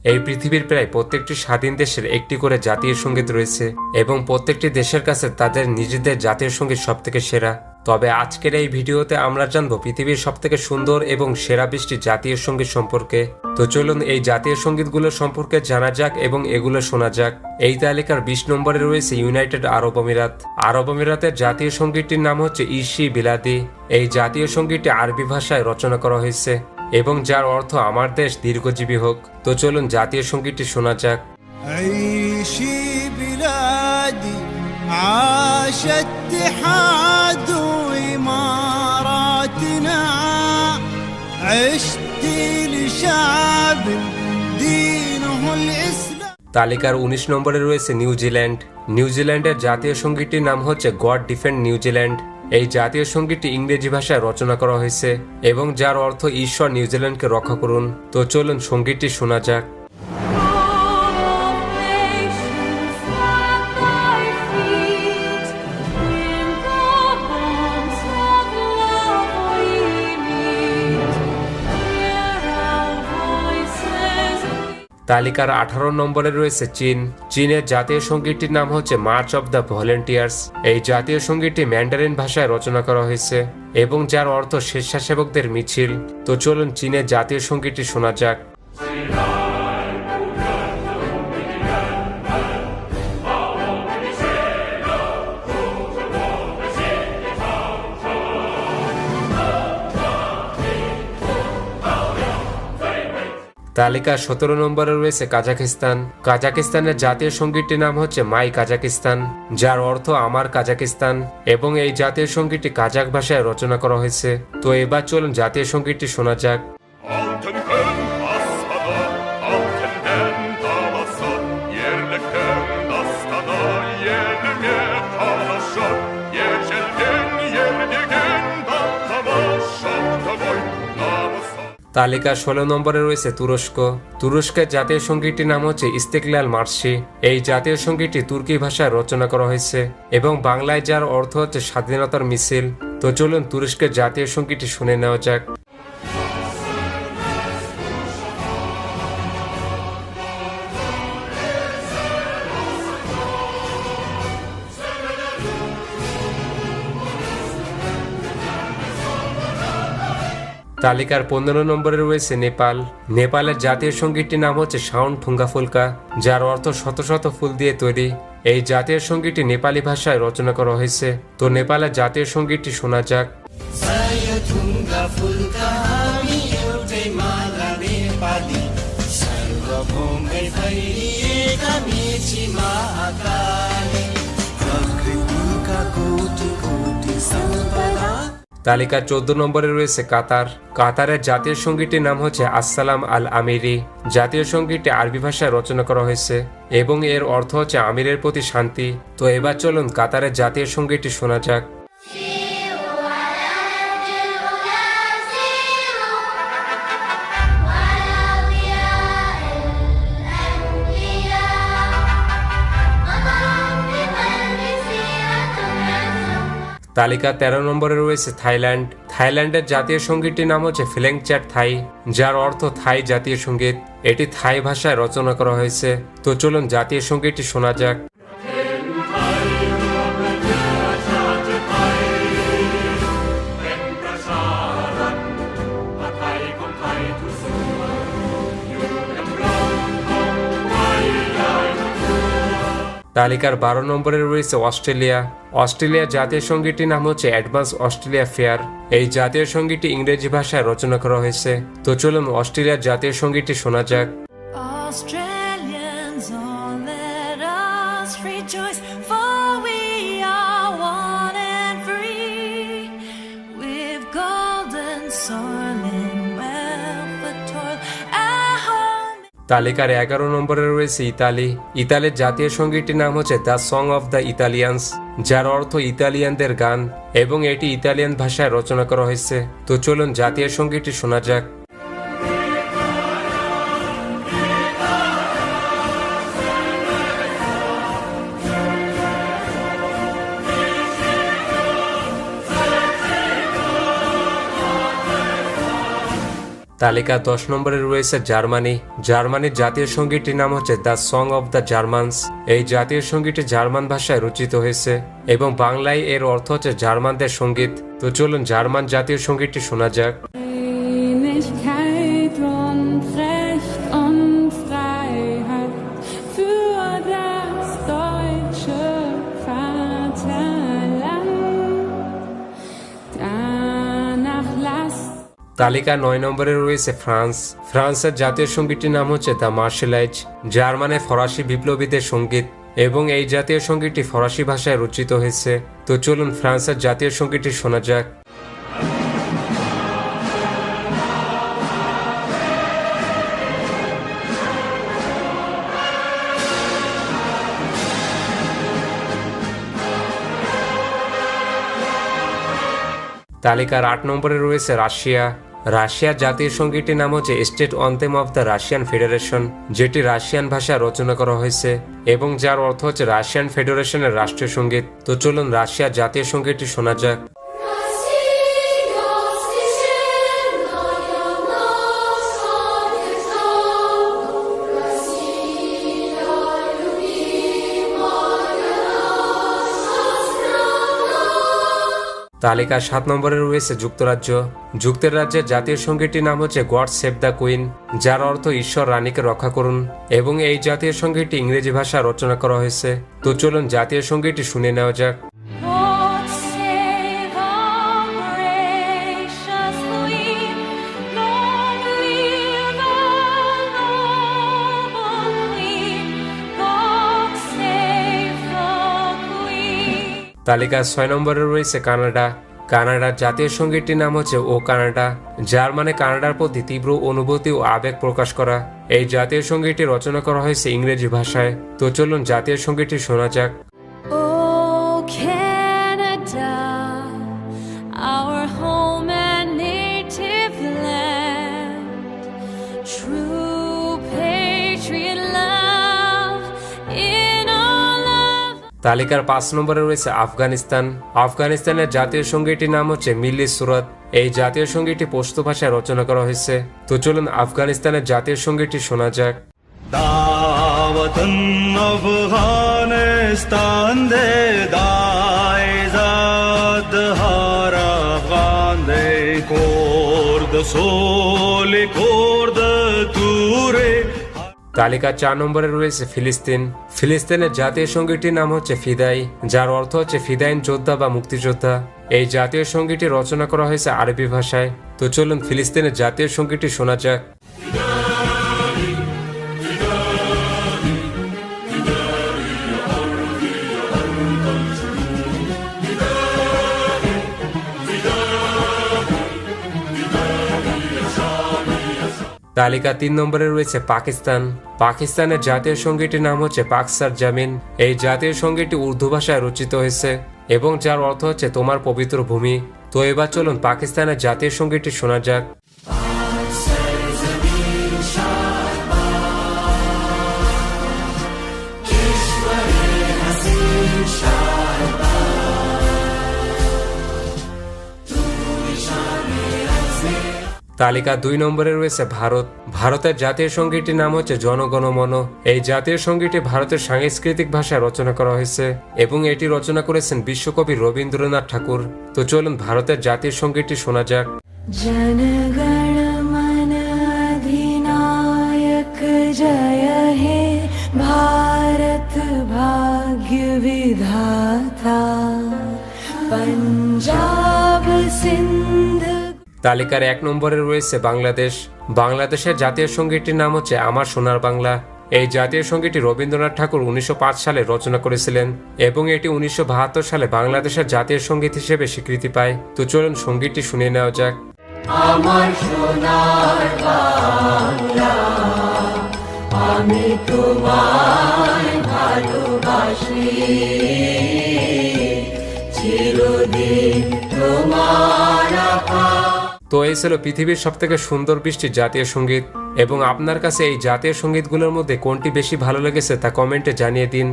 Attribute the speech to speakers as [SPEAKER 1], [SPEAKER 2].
[SPEAKER 1] এই পৃথিবীর প্রায় প্রত্যেকটি স্বাধীন দেশের একটি করে জাতীয় সঙ্গীত রয়েছে এবং প্রত্যেকটি দেশের কাছে তাদের নিজেদের জাতীয় সঙ্গীত সবথেকে সেরা। তবে আজকের এই ভিডিওতে আমরা জানবো পৃথিবীর সবথেকে সুন্দর এবং সেরা 20টি জাতীয় সঙ্গীত সম্পর্কে। তো চলুন এই জাতীয় সঙ্গীতগুলো সম্পর্কে জানা যাক এবং এগুলো শোনা যাক। এই তালিকার 20 নম্বরে রয়েছে ইউনাইটেড আরব আমিরাত। আরব আমিরাতের জাতীয় সঙ্গীতটির নাম হচ্ছে ইশি বিলাদি। এই জাতীয় সঙ্গীতটি আরবি ভাষায় রচনা করা হয়েছে এবং যার অর্থ আমার দেশ দীর্ঘজীবী হোক। তো চলুন জাতীয় সঙ্গীতটি শোনা যাক।
[SPEAKER 2] عاش اتحاد إماراتنا عشت لشعب دينه الإسلام।
[SPEAKER 1] তালিকার 19 নম্বরে রয়েছে নিউজিল্যান্ড। নিউজিল্যান্ডের জাতীয় সঙ্গীতটির নাম হচ্ছে গড ডিফেন্ড নিউজিল্যান্ড। এই জাতীয় সঙ্গীতটি ইংরেজি ভাষায় রচনা করা হয়েছে এবং যার অর্থ ঈশ্বর নিউজিল্যান্ডকে রক্ষা করুন। তো চলুন সঙ্গীতটি শোনা যাক। তালিকার 18 নম্বরে রয়েছে চীন। চীনের জাতীয় সঙ্গীতটির নাম হচ্ছে মার্চ অব দ্য ভলেন্টিয়ার্স। এই জাতীয় সঙ্গীতটি ম্যান্ডারিন ভাষায় রচনা করা হয়েছে এবং যার অর্থ স্বেচ্ছাসেবকদের মিছিল। তো চলুন চীনের জাতীয় সঙ্গীতটি শোনা যাক। তালিকার 17 নম্বরে রয়েছে কাজাকিস্তান। কাজাকিস্তানের জাতীয় সঙ্গীতটির নাম হচ্ছে মাই কাজাকিস্তান, যার অর্থ আমার কাজাকিস্তান এবং এই জাতীয় সঙ্গীতটি কাজাক ভাষায় রচনা করা হয়েছে। তো এবার চলুন জাতীয় সঙ্গীতটি শোনা যাক। তালিকার 16 নম্বরে রয়েছে তুরস্ক। তুরস্কের জাতীয় সঙ্গীতটির নাম হচ্ছে ইস্তেকলাল মার্সি। এই জাতীয় সঙ্গীতটি তুর্কি ভাষায় রচনা করা হয়েছে এবং বাংলায় যার অর্থ হচ্ছে স্বাধীনতার মিছিল। তো চলুন তুরস্কের জাতীয় সঙ্গীতটি শুনে নেওয়া যাক। তালিকার 15 নম্বরে রয়েছে নেপাল। নেপালের জাতীয় সঙ্গীতটির নাম হচ্ছে সাউন্ড ঠুঙ্গা ফুলকা, যার অর্থ শত শত ফুল দিয়ে তৈরি। এই জাতীয় সঙ্গীতটি নেপালি ভাষায় রচনা করা হয়েছে। তো নেপালের জাতীয় সঙ্গীতটি শোনা যাক। তালিকার 14 নম্বরে রয়েছে কাতার। কাতারের জাতীয় সঙ্গীতটির নাম হচ্ছে আসসালাম আল আমিরি। জাতীয় সঙ্গীতটি আরবি ভাষায় রচনা করা হয়েছে এবং এর অর্থ হচ্ছে আমিরের প্রতি শান্তি। তো এবার চলুন কাতারের জাতীয় সঙ্গীতটি শোনা যাক। তালিকা 13 নম্বরে রয়েছে থাইল্যান্ড। থাইল্যান্ডের জাতীয় সঙ্গীতটির নাম হচ্ছে ফিলেংচ্যাট থাই, যার অর্থ থাই জাতীয় সঙ্গীত। এটি থাই ভাষায় রচনা করা হয়েছে। তো চলুন জাতীয় সঙ্গীতটি শোনা যাক। তালিকার 12 নম্বরে রয়েছে অস্ট্রেলিয়া। অস্ট্রেলিয়ার জাতীয় সঙ্গীতটির নাম হচ্ছে অ্যাডভান্স অস্ট্রেলিয়া ফেয়ার। এই জাতীয় সঙ্গীতটি ইংরেজি ভাষায় রচনা করা হয়েছে। তো চলুন অস্ট্রেলিয়ার জাতীয় সঙ্গীতটি শোনা যাক। তালিকার 11 নম্বরে রয়েছে ইতালি। ইতালির জাতীয় সঙ্গীতটির নাম হচ্ছে দ্য সং অফ দ্য ইতালিয়ান্স, যার অর্থ ইতালিয়ানদের গান এবং এটি ইতালিয়ান ভাষায় রচনা করা হয়েছে। তো চলুন জাতীয় সঙ্গীতটি শোনা যাক। তালিকা 10 নম্বরে রয়েছে জার্মানি। জার্মানির জাতীয় সঙ্গীতটির নাম হচ্ছে দ্য সং অব দ্য জার্মানস। এই জাতীয় সঙ্গীতটি জার্মান ভাষায় রচিত হয়েছে এবং বাংলায় এর অর্থ হচ্ছে জার্মানদের সঙ্গীত। তো চলুন জার্মান জাতীয় সঙ্গীতটি শোনা যাক।
[SPEAKER 3] Einigkeit und Recht und Freiheit für das deutsche Vaterland. Danach lasst
[SPEAKER 1] তালিকা 9 নম্বরে রয়েছে ফ্রান্স। ফ্রান্সের জাতীয় সঙ্গীতটির নাম হচ্ছে দ্য মার্শালাইজ, যার মানে ফরাসি বিপ্লবীদের সঙ্গীত, এবং এই জাতীয় সঙ্গীতটি ফরাসি ভাষায় রচিত হয়েছে। তো চলুন ফ্রান্সের জাতীয় সঙ্গীতটি শোনা যাক। তালিকার 8 নম্বরে রয়েছে রাশিয়া। রাশিয়ার জাতীয় সঙ্গীতটির নাম হচ্ছে state anthem of the Russian Federation, যেটি রাশিয়ান ভাষায় রচনা করা হয়েছে এবং যার অর্থ হচ্ছে রাশিয়ান ফেডারেশনের রাষ্ট্রীয় সঙ্গীত। তো চলুন রাশিয়ার জাতীয় সঙ্গীতটি শোনা যাক। তালিকা 7 নম্বরে রয়েছে যুক্তরাজ্য। যুক্তরাজ্যের জাতীয় সঙ্গীতটির নাম হচ্ছে গড সেভ দ্য কুইন, যার অর্থ ঈশ্বর রানীকে রক্ষা করুন, এবং এই জাতীয় সঙ্গীতটি ইংরেজি ভাষায় রচনা করা হয়েছে। তো চলুন জাতীয় সঙ্গীতটি শুনে নেওয়া যাক।
[SPEAKER 3] God save our gracious Queen, long live our noble Queen, God save the Queen.
[SPEAKER 1] তালিকা 6 নম্বরে রয়েছে কানাডা। কানাডার জাতীয় সঙ্গীতটির নাম হচ্ছে ও কানাডা, যার মানে কানাডার প্রতি তীব্র অনুভূতি ও আবেগ প্রকাশ করা। এই জাতীয় সঙ্গীতটি রচনা করা হয়েছে ইংরেজি ভাষায়। তো চলুন জাতীয় সঙ্গীতটি শোনা যাক।
[SPEAKER 3] Oh, Canada, our home and native land, true patriot love in all of.
[SPEAKER 1] তালিকার 5 নম্বরে রয়েছে আফগানিস্তান। আফগানিস্তানের জাতীয় সঙ্গীতটির নাম হচ্ছে মিল্লি সুরত। এই জাতীয় সঙ্গীতটি পশতু ভাষায় রচনা করা হয়েছে। তো চলুন আফগানিস্তানের জাতীয় সঙ্গীতটি শোনা যাক।
[SPEAKER 2] दावतन अफगानिस्तान दे दाइजाद हर अफगान दे कोर्द सोले कोर्द दूरे।
[SPEAKER 1] তালিকা 4 নম্বরে রয়েছে ফিলিস্তিন। ফিলিস্তিনের জাতীয় সঙ্গীতটির নাম হচ্ছে ফিদাই, যার অর্থ হচ্ছে ফিদাইন যোদ্ধা বা মুক্তিযোদ্ধা। এই জাতীয় সঙ্গীতটি রচনা করা হয়েছে আরবি ভাষায়। তো চলুন ফিলিস্তিনের জাতীয় সঙ্গীতটি শোনা যাক। তালিকা 3 নম্বরে রয়েছে পাকিস্তান। পাকিস্তানের জাতীয় সঙ্গীতটির নাম হচ্ছে পাকসার জামিন। এই জাতীয় সঙ্গীতটি উর্দু ভাষায় রচিত হয়েছে এবং যার অর্থ হচ্ছে তোমার পবিত্র ভূমি। তো এবার চলুন পাকিস্তানের জাতীয় সঙ্গীতটি শোনা যাক। তালিকা 2 নম্বরে রয়েছে ভারত। ভারতের জাতীয় সঙ্গীতটির নাম হচ্ছে জনগণ মন। এই জাতীয় সঙ্গীতটি ভারতের সাংস্কৃতিক ভাষায় রচনা করা হয়েছে এবং এটি রচনা করেছেন বিশ্বকবি রবীন্দ্রনাথ ঠাকুর। তো চলুন ভারতের জাতীয় সঙ্গীতটি শোনা যাক।
[SPEAKER 3] जनगण मन अधिनायक जय हे भारत भाग्य विधाता पंजाब सिंध।
[SPEAKER 1] তালিকার 1 নম্বরে রয়েছে বাংলাদেশ। বাংলাদেশের জাতীয় সঙ্গীতটির নাম হচ্ছে আমার সোনার বাংলা। এই জাতীয় সঙ্গীতটি রবীন্দ্রনাথ ঠাকুর 1905 সালে রচনা করেছিলেন এবং এটি 1972 সালে বাংলাদেশের জাতীয় সঙ্গীত হিসেবে স্বীকৃতি পায়। তো চলুন সঙ্গীতটি শুনে নেওয়া যাক।
[SPEAKER 3] আমার সোনার বাংলা, আমি তোমায় ভালোবাসি, চিরদিন তোমার
[SPEAKER 1] তো এই ছিল পৃথিবীর সবথেকে সুন্দর 20টি জাতীয় সঙ্গীত, এবং আপনার কাছে এই জাতীয় সঙ্গীতগুলোর মধ্যে কোনটি বেশি ভালো লেগেছে তা কমেন্টে জানিয়ে দিন।